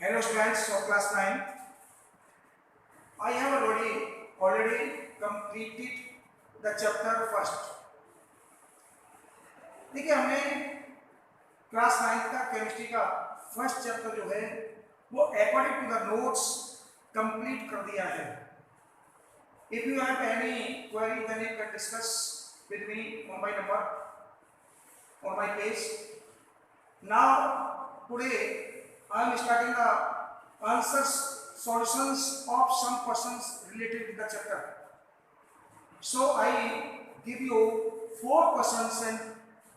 Hello students of class 9. I have already completed the chapter first. देखिए हमने class 9 का chemistry का first chapter जो है वो according to the notes complete कर दिया है. If you have any query then you can discuss with me on my number on my page. Now today I am starting the answers solutions of some questions related with the chapter. So I give you 4 questions and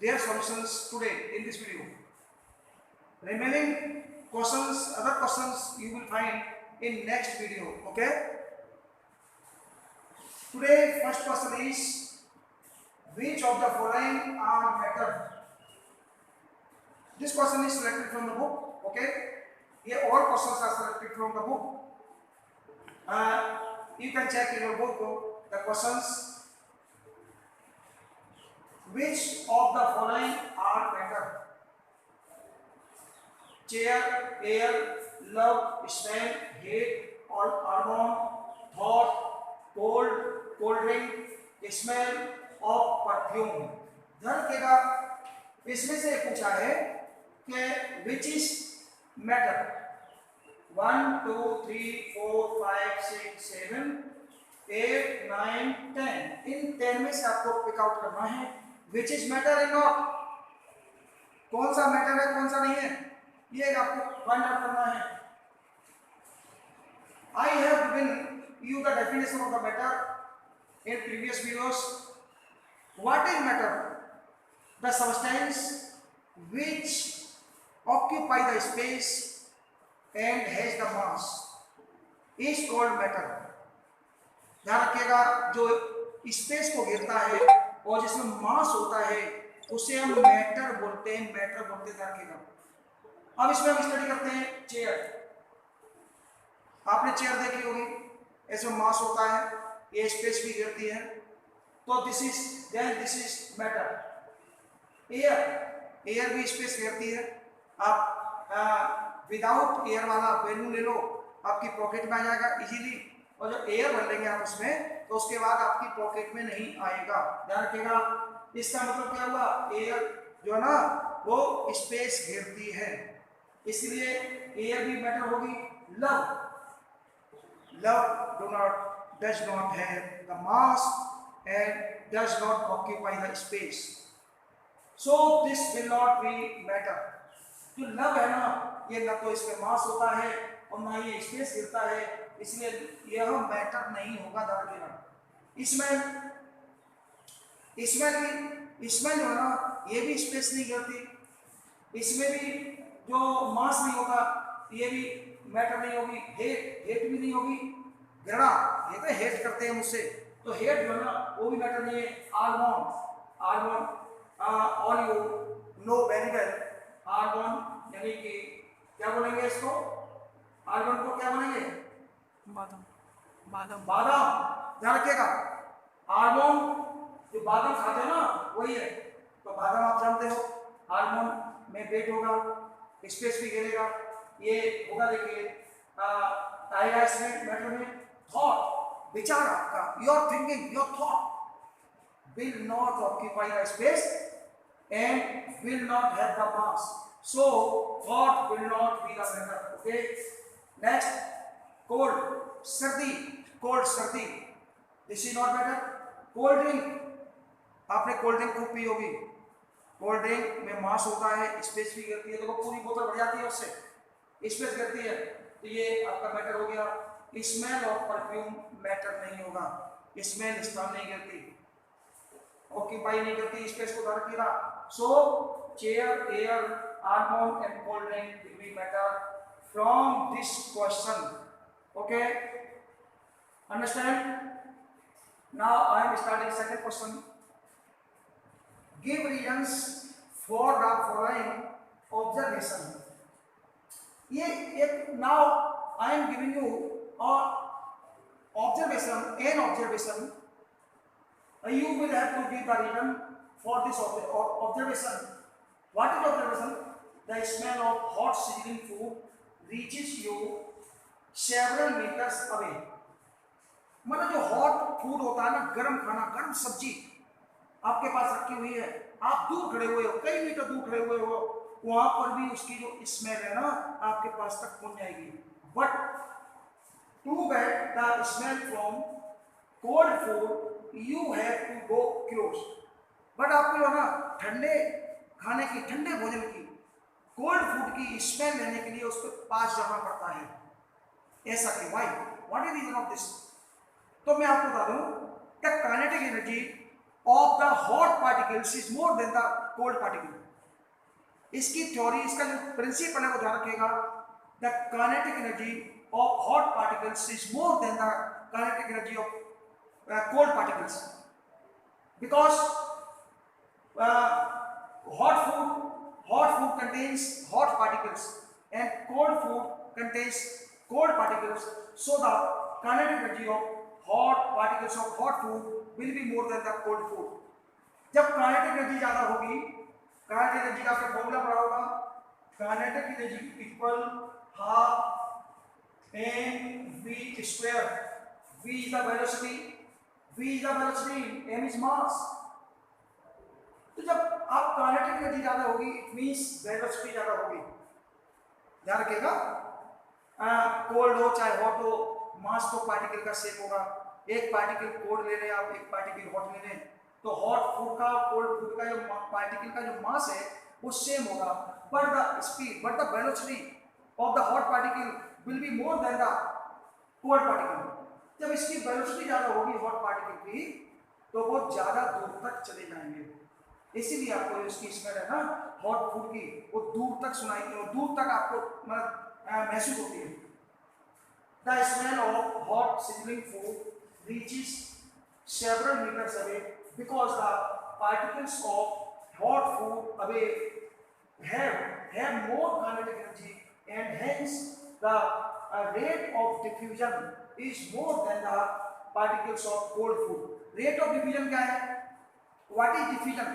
their solutions today in this video. Remaining questions, other questions you will find in next video. Okay. Today first question is, which of the following are matter? This question is selected from the book. Okay. Here all questions are selected from the book. You can check in your book the questions. Which of the following are matter? Chair, air, love, smell, hate, hormone, thought, cold drink, smell of perfume. ध्यान रखिएगा, इसमें से पूछा है कि which is matter. 1, 2, 3, 4, 5, 6, 7, 8, 9, 10. इन 10 में से आपको पिक आउट करना है which is matter and not. कौन सा मैटर है कौन सा नहीं है ये आपको फाइंड आउट करना है. I have given you the definition of the matter in previous videos. What is matter? The substance which occupy the space and has the mass is called matter. ध्यान रखिएगा, जो स्पेस को घेरता है और जिसमें मास होता है उसे हम मैटर बोलते हैं. मैटर बोलते ध्यान रखिएगा. अब इसमें हम स्टडी करते हैं चेयर. आपने चेयर देखी होगी, इसमें मास होता है, ये स्पेस भी घेरती है, तो दिस इज मैटर. एयर भी स्पेस घेरती है. आप विदाउट एयर वाला बैलून ले लो, आपकी पॉकेट में आ जाएगा इजीली, और जब एयर भर लेंगे आप उसमें तो उसके बाद आपकी पॉकेट में नहीं आएगा. ध्यान रखिएगा, इसका मतलब क्या हुआ, एयर जो है ना वो स्पेस घेरती है, इसलिए एयर भी मैटर होगी. Love does not have the mass and does not occupy the space, so this will not be matter. जो लव है ना, ये ना तो इसमें मास होता है और ना ये स्पेस गिरता है, इसलिए यह मैटर नहीं होगा. ध्यान रखिएगा. इसमें जो है ना ये भी स्पेस नहीं गिरती, इसमें भी जो मास नहीं होगा ये भी मैटर नहीं होगी. हेट भी नहीं होगी. घृणा, ये तो हेट करते हैं मुझसे, तो हेट जो है ना वो भी मैटर नहीं है. Hormone all you know very well. Hormone यानी कि क्या बोलेंगे इसको, हार्मोन को क्या बोलेंगे, बादाम. ध्यान रखिएगा, हार्मोन जो बादाम खाते हैं ना वही है. तो बादाम आप जानते हो, हार्मोन में वेट होगा, स्पेस भी घेरेगा, ये होगा. देखिए टाइराइड्स में मैटर में थॉट, विचार आपका, your thinking, your thought will not occupy the space and will not have the mass, so thought will not be the matter. Okay. Next, cold सर्दी, this is not matter. Cold drink, आपने cold drink खूब पी होगी. Cold drink में mass होता है, space भी गिरती है, देखो पूरी बोतल भर जाती है उससे, स्पेस गिरती है, तो ये आपका मैटर हो गया. स्मेल ऑफ परफ्यूम मैटर नहीं होगा, स्मेल स्थान नहीं गिरती, ऑक्यूपाई नहीं करती, स्पेस को धर किया. So chair, air, hormone and cold drink will be matter from this question. Okay, understand. Now I am starting second question. Give reasons for the following observation. ये एक, now I am giving you a observation, an observation. You will have to give the reason for this observation. What is observation? The smell of hot sizzling food reaches you several meters away। मतलब जो hot food होता है ना, गर्म खाना, गर्म सब्जी आपके पास रखी हुई है, आप दूर खड़े हुए हो, कई मीटर दूर खड़े हुए हो, वहां पर भी उसकी जो स्मेल है ना आपके पास तक पहुंच जाएगी। But to get the smell from cold food you have to go close. But आपको जो ना ठंडे खाने की, ठंडे भोजन की, कोल्ड फूड की स्मेल लेने के लिए उसके पास जाना पड़ता है। ऐसा क्यों? Why? What is reason of this? तो मैं आपको बता दूं, the kinetic energy of the hot particles is more than the cold particle. इसकी थ्योरी, इसका जो प्रिंसिपल है वो ध्यान रखिएगा। The kinetic energy of hot particles is more than the kinetic energy of cold particles, because hot food contains hot particles and cold food contains cold particles, so the kinetic energy of hot particles of hot food will be more than the cold food। जब kinetic energy ज्यादा होगी, kinetic energy का आपने formula पढ़ा होगा, kinetic energy equal half mv square. v is the velocity, v is the velocity, m is mass। तो जब आप काइनेटिक एनर्जी ज्यादा होगी, इट मींस वेलोसिटी ज्यादा होगी। ध्यान रखिएगा, कोल्ड हो चाहे हॉट हो, मास तो पार्टिकल का सेम होगा। एक पार्टिकल कोल्ड ले रहे हैं आप, एक पार्टिकल हॉट ले रहे हैं, तो हॉट फूड का, कोल्ड फूड का जो पार्टिकल का जो मास है वो सेम होगा, but the speed, but the velocity of the hot particle will be more than the cold particle. जब इसकी वेलोसिटी ज्यादा होगी हॉट पार्टिकल की, तो वो ज्यादा दूर तक चले जाएंगे। इसीलिए आपको इसकी स्मेल है ना हॉट फूड की, वो दूर तक सुनाई, दूर तक आपको महसूस होती है। The smell of hot sizzling food reaches several meters away because the particles of hot food away have more kinetic energy, and hence the rate of diffusion is more than the particles of cold food। rate of diffusion क्या है? what is diffusion?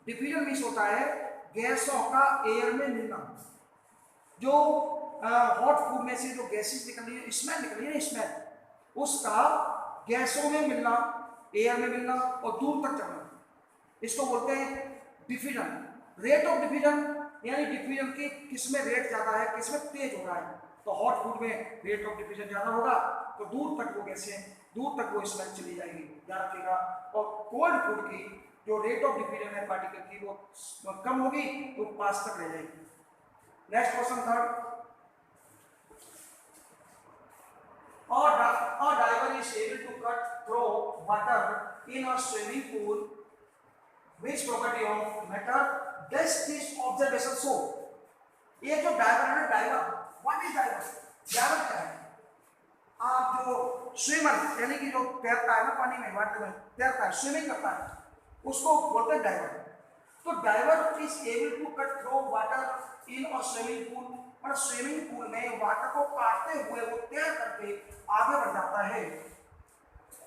diffusion means होता है गैसों का air में मिलना। जो hot food में से जो गैसेस निकल रही है, स्मेल निकल रही है, स्मेल, उसका गैसों में मिलना, एयर में मिलना और दूर तक जाना, इसको बोलते हैं डिफ्यूजन। रेट ऑफ डिफ्यूजन यानी डिफ्यूजन की किसमें रेट ज्यादा है, किसमें तेज हो रहा है। तो हॉट फूड में रेट ऑफ डिफ्यूजन ज्यादा होगा तो दूर तक वो गैसें, दूर तक वो स्मेल चली जाएगी, ध्यान रखिएगा। और कोल्ड फूड की जो रेट ऑफ डिफ्यूजन है पार्टिकल की वो कम होगी तो पास तक रह जाएगी। Next question third. A diver is able to cut through water in a swimming pool. Which property of matter does this observation show? ये जो डाइवर है ना, diver, what is diver? Diver क्या है? आप जो स्विमर यानी कि जो तैरता है ना पानी में, वाटर में तैरता है, स्विमिंग करता है, उसको बोलते हैं डाइवर। तो diver is able to cut through water in a swimming pool, और स्विमिंग पूल में वाटर को काटते हुए वो तैर करके आगे बढ़ जाता है।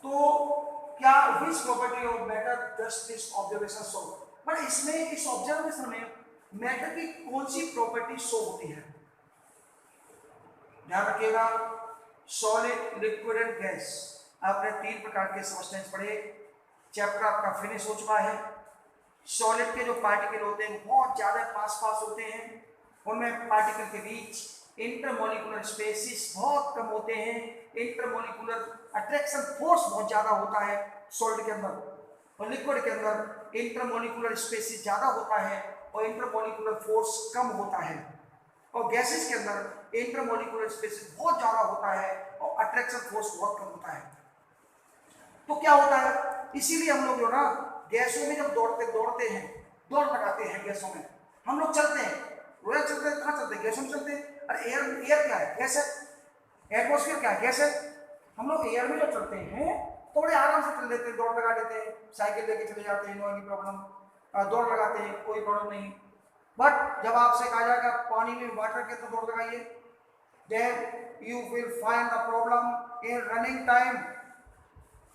तो क्या which property of matter does this observation show? But इसमें, इस ऑब्जर्वेशन में मैटर की कौन सी प्रॉपर्टी शो होती है? ध्यान रखिएगा, सॉलिड, लिक्विड एंड गैस। आपने 3 प्रकार के सब्सटेंस पढ़े, चैप्टर आपका फिनिश हो चुका है। सॉलिड के जो पार्टिकल होते हैं बहुत ज्यादा पास होते हैं, उनमें पार्टिकल के बीच इंटरमोलिकुलर स्पेसिस बहुत कम होते हैं, इंटरमोलिकुलर अट्रैक्शन फोर्स बहुत ज्यादा होता है सॉलिड के अंदर। और लिक्विड के अंदर इंटरमोलिकुलर स्पेसिस ज्यादा होता है और इंटरमोलिकुलर फोर्स कम होता है। और गैसेस के अंदर इंटरमोलिकुलर स्पेसिस बहुत ज्यादा होता है और अट्रैक्शन फोर्स बहुत कम होता है। तो क्या होता है, इसीलिए हम लोग जो ना गैसों में जब दौड़ते हैं, दौड़ लगाते हैं गैसों में, हम लोग चलते हैं, रोज चलते हैं, कहाँ चलते हैं? गैसों में चलते हैं। अरे एयर क्या है? गैस है। एटमॉस्फेयर क्या है? गैस है। हम लोग एयर में जब चलते हैं तो बड़े आराम से चल लेते हैं, दौड़ लगा लेते हैं, साइकिल लेके चले जाते हैं, नो एनी प्रॉब्लम, दौड़ लगाते हैं, कोई प्रॉब्लम नहीं। बट जब आपसे कहा जाएगा पानी में वाटर के तो दौड़ लगाइए, then you will find the problem in running time,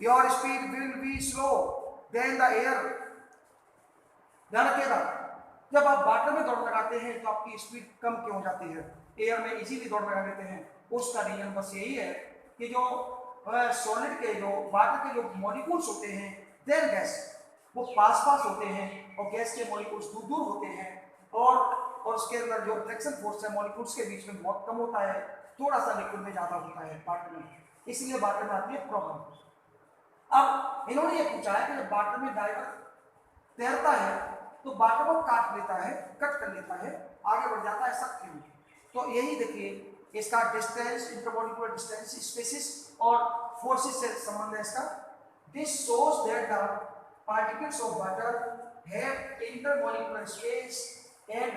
your speed will be slow then the air. ध्यान रखिएगा, जब आप वाटर में दौड़ लगाते हैं तो आपकी स्पीड कम क्यों हो जाती है? एयर में इजीली दौड़ लगा लेते हैं, उसका रीजन बस यही है कि जो सॉलिड के जो वाटर के जो मॉलिक्यूल्स होते हैं देयर गैस वो पास पास होते हैं और गैस के मॉलिक्यूल्स दूर दूर होते हैं और उसके अंदर जो अट्रैक्शन फोर्स है मॉलिक्यूल्स के बीच में बहुत कम होता है, थोड़ा सा लिक्विड में ज़्यादा होता है वाटर में, इसलिए वाटर में आती है प्रॉब्लम। अब इन्होंने ये पूछा है कि जब वाटर में डाइवर तैरता है तो वाटर को काट लेता है, कट कर लेता है, आगे बढ़ जाता है, सब क्यों? तो यही देखिए इसका डिस्टेंस, इंटरमॉलिक्यूलर डिस्टेंस, स्पेसिस और फोर्सेस से संबंध है इसका। This shows that the particles of water have intermolecular space and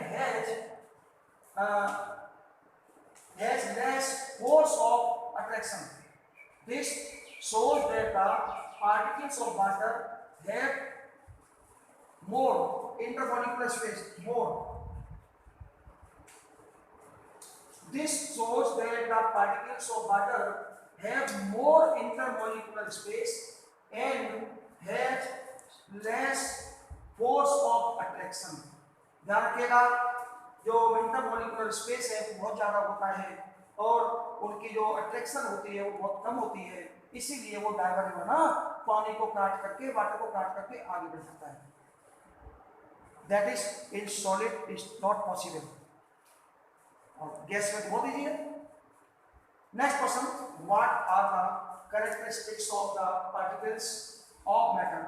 has less force of attraction. This shows that the particles of water have more intermolecular space. This shows that the particles of water have more intermolecular space and has less force of attraction. ध्यान रखिएगा जो intermolecular space है वो बहुत ज़्यादा होता है और उनकी जो अट्रैक्शन होती है वो बहुत कम होती है, इसीलिए वो डाइवर जो है ना पानी को काट करके, वाटर को काट करके आगे बढ़ जाता है। That is in solid is not possible, और गैस में बहुत ईजी है। Next question, what are the characteristics of the particles of matter?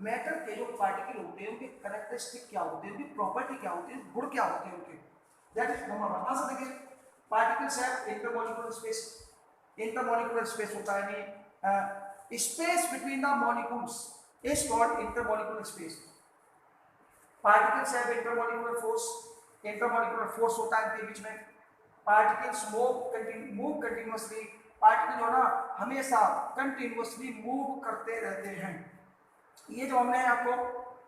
Matter के जो पार्टिकल होते हैं उनके कैरेक्टरिस्टिक क्या होते हैं, उनकी प्रॉपर्टी क्या होती है, गुण क्या होते हैं उनके? That is number one. Answer देखिए, particles have intermolecular space. Intermolecular space होता है यानी space between the molecules is called intermolecular space. Particles have intermolecular force. Intermolecular force होता है इनके बीच में। Particles move continuously. पार्टिकल जो है ना हमेशा कंटिन्यूअसली मूव करते रहते हैं। ये जो हमने आपको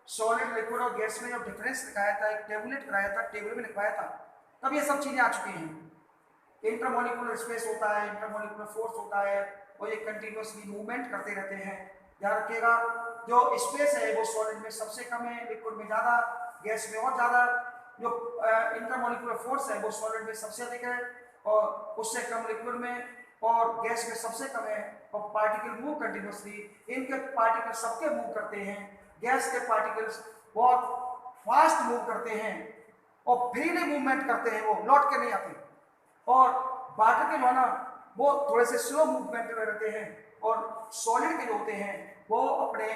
सॉलिड, लिक्विड और गैस में जो डिफरेंस दिखाया था, एक टेबुलेट कराया था, टेबल में लिखवाया था, तब ये सब चीजें आ चुकी हैं। इंटरमॉलिक्यूलर स्पेस होता है, इंटरमॉलिक्यूलर फोर्स होता है और ये कंटिन्यूअसली मूवमेंट करते रहते हैं। ध्यान रखिएगा जो स्पेस है वो सॉलिड में सबसे कम है, लिक्विड में ज़्यादा, गैस में और ज़्यादा। जो इंटरमॉलिक्यूलर फोर्स है वो सॉलिड में सबसे अधिक है और उससे कम लिक्विड में और गैस में सबसे कम है। और पार्टिकल मूव कंटिन्यूअसली, इनके पार्टिकल सबके मूव करते हैं। गैस के पार्टिकल्स बहुत फास्ट मूव करते हैं और फ्रीली मूवमेंट करते हैं, वो लौट के नहीं आते। और वाटर के जो है ना वो थोड़े से स्लो मूवमेंट में रहते हैं और सॉलिड के जो होते हैं वो अपने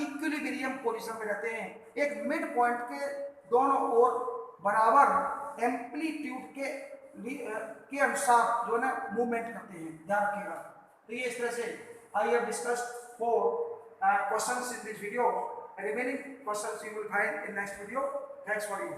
इक्विलिब्रियम पोजीशन में रहते हैं, एक मिड पॉइंट के दोनों ओर बराबर एम्पलीट्यूड के अनुसार जो है ना मूवमेंट करते हैं। ध्यान रखिएगा। तो ये इस तरह से I have discussed 4 questions in this video. Remaining questions you will find in next video. Thanks for you.